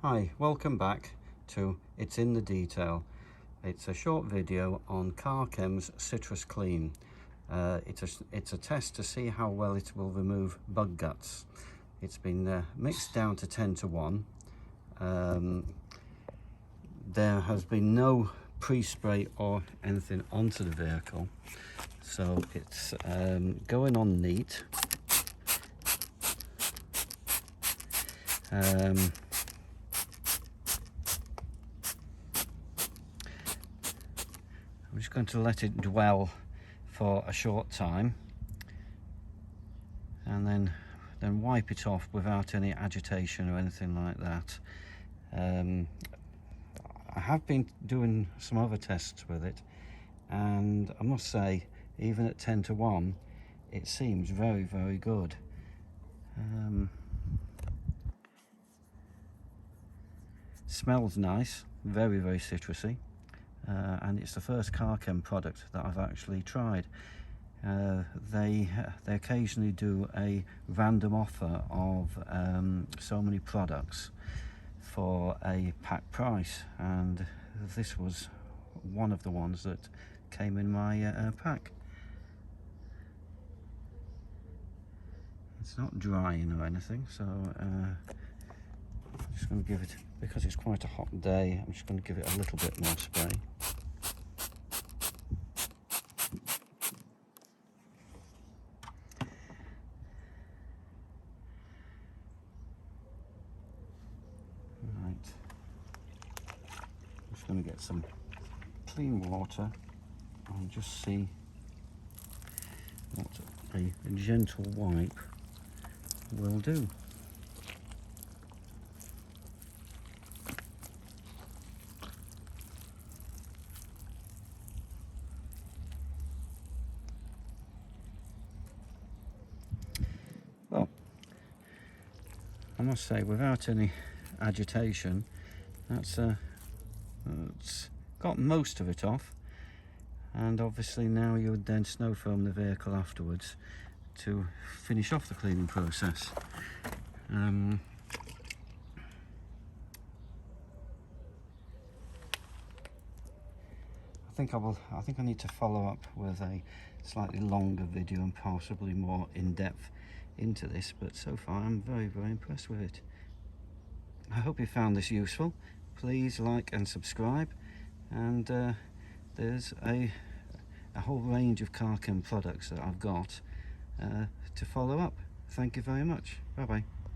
Hi, welcome back to It's in the Detail. It's a short video on Carchem's Citrus Clean. It's a test to see how well it will remove bug guts. It's been mixed down to 10:1. There has been no pre-spray or anything onto the vehicle, so it's going on neat. I'm just going to let it dwell for a short time and then wipe it off without any agitation or anything like that. I have been doing some other tests with it, and I must say, even at 10:1, it seems very, very good. Smells nice, very, very citrusy. And it's the first Carchem product that I've actually tried. They occasionally do a random offer of so many products for a pack price, and this was one of the ones that came in my pack. It's not drying or anything, so I'm just going to give it, because it's quite a hot day, I'm just going to give it a little bit more spray. Right, I'm just going to get some clean water and just see what a gentle wipe will do. Well, I must say, without any agitation, it's got most of it off, and obviously now you would then snow foam the vehicle afterwards to finish off the cleaning process. I think I need to follow up with a slightly longer video and possibly more in-depth into this, but so far I'm very, very impressed with it. I hope you found this useful. Please like and subscribe, and there's a whole range of Carchem products that I've got to follow up. Thank you very much. Bye bye.